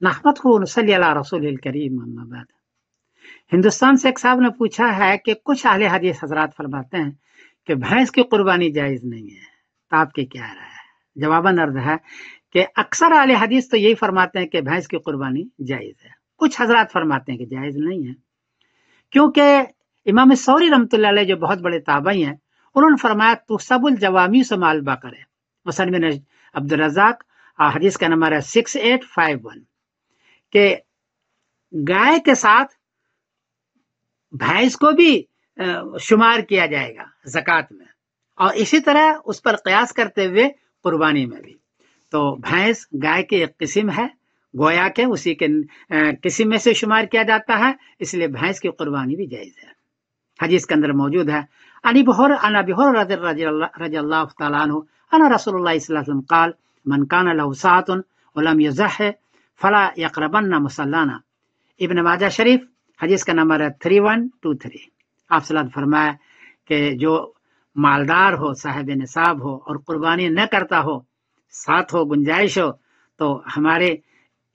नहमदुहु व नसल्ली अला रसूलिल करीम अम्मा बाद। हिंदुस्तान से एक साहब ने पूछा है कि कुछ अहले हदीस हजरात फरमाते हैं कि भैंस की कुर्बानी जायज नहीं है, तो आपकी क्या राय है? जवाबन अर्ज है कि अक्सर अहले हदीस तो यही फरमाते हैं कि भैंस की कुर्बानी जायज है, कुछ हजरात फरमाते हैं कि जायज नहीं है, क्योंकि इमाम सौरी रहमतुल्लाह अलैह जो बहुत बड़े ताबई हैं, उन्होंने फरमाया तुसबुल जवामी से माल बकर है। मुसन्निफ ने अब्दुल रज़ाक हदीस का नंबर है 6851 के गाय के साथ भैंस को भी शुमार किया जाएगा ज़कात में, और इसी तरह उस पर कयास करते हुए कुर्बानी में भी। तो भैंस गाय की एक किस्म है, गोया के उसी के किस्म में से शुमार किया जाता है, इसलिए भैंस की कुर्बानी भी जायज है। हदीस के अंदर मौजूद है अनी बहर रज़ियल्लाहु तआला अन्हु अन रसूलुल्लाह सल्लल्लाहु अलैहि वसल्लम क़ाल मन कान लहु साअतुन व लम यज़ह फला यक़रबन्ना मुसल्लाना। इब्न माजा शरीफ हदीस का नंबर है 3123। आप सल्लल्लाहु फरमाया कि जो मालदार हो, साहिब निसाब हो और कुर्बानी न करता हो, साथ हो, गुंजाइश हो, तो हमारे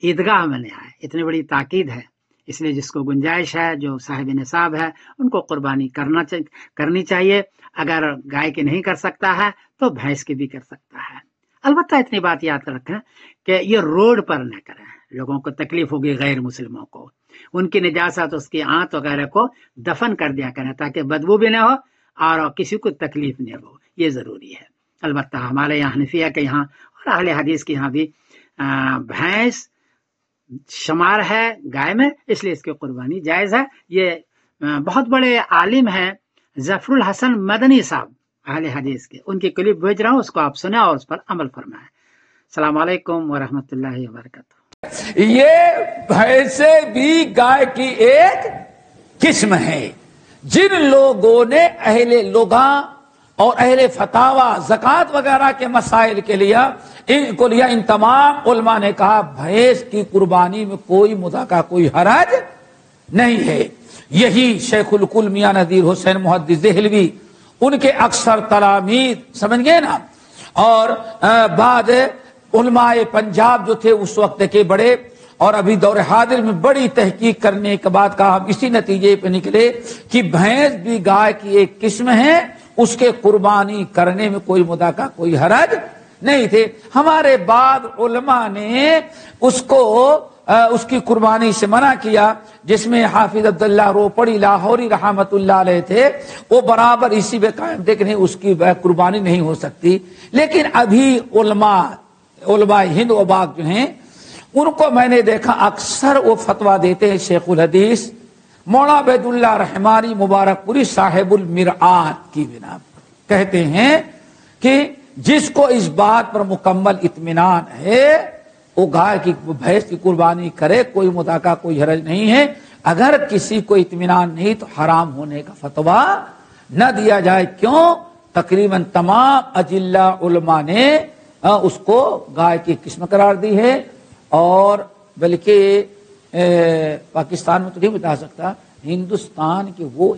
ईदगाह में नहीं आए। इतनी बड़ी ताकीद है, इसलिए जिसको गुंजाइश है, जो साहिब निसाब है, उनको कुर्बानी करनी चाहिए। अगर गाय की नहीं कर सकता है तो भैंस की भी कर सकता है। अलबत्ता इतनी बात याद रखें कि ये रोड पर न करें, लोगों को तकलीफ होगी, गैर मुस्लिमों को, उनकी निजात उसकी आंत वगैरह को दफन कर दिया करें ताकि बदबू भी न हो और किसी को तकलीफ नहीं हो, ये जरूरी है। अलबत्ता हमारे यहाँ हनफिया के यहाँ और अहले हदीस के यहाँ भी भैंस शुमार है गाय में, इसलिए इसकी कुर्बानी जायज है। ये बहुत बड़े आलिम हैं जफरुल हसन मदनी साहब अहले हदीस के, उनकी क्लिप भेज रहा हूँ, उसको आप सुने और उस पर अमल फरमाएं। अस्सलाम वालेकुम व रहमतुल्लाहि व बरकातुहू। ये भैंसे भी गाय की एक किस्म है। जिन लोगों ने अहले लुगा और अहले फतावा ज़कात वगैरह के मसाइल के लिया इन तमाम उलमा ने कहा भैंस की कुर्बानी में कोई मुदाका, कोई हरज नहीं है। यही शेखुल कुल मियां नज़ीर हुसैन मुहद्दिस देहलवी, उनके अक्सर तलामीद समझ गए ना, और बाद उलमाए पंजाब जो थे उस वक्त के बड़े, और अभी दौर हाजिर में बड़ी तहकीक करने के बाद कहा हम इसी नतीजे पे निकले कि भैंस भी गाय की एक किस्म है, उसके कुर्बानी करने में कोई मुदाका, कोई हरज नहीं थे। हमारे बाद उलमा ने उसको उसकी कुर्बानी से मना किया, जिसमें हाफिज अब्दुल्लाह रोपड़ी लाहौरी रहमतुल्लाह अलैह थे, वो बराबर इसी पे कायम थे कि नहीं उसकी कुर्बानी नहीं हो सकती। लेकिन अभी उलमा हिंद व बाग जो हैं उनको मैंने देखा अक्सर वो फतवा देते हैं। शेखुल हदीस मौला अबैदुल्लाह रहमानी मुबारकपुरी साहिबुल मिरआत की बिना कहते हैं कि जिसको इस बात पर मुकम्मल इत्मीनान है वो गाय की भैंस की कुर्बानी करे, कोई मुदाका, कोई हरज नहीं है। अगर किसी को इत्मीनान नहीं तो हराम होने का फतवा न दिया जाए। क्यों? तकरीबन तमाम अजिल्ला उलमा ने उसको गाय की किस्म करार दी है, और बल्कि पाकिस्तान में तो नहीं बता सकता, हिंदुस्तान के वो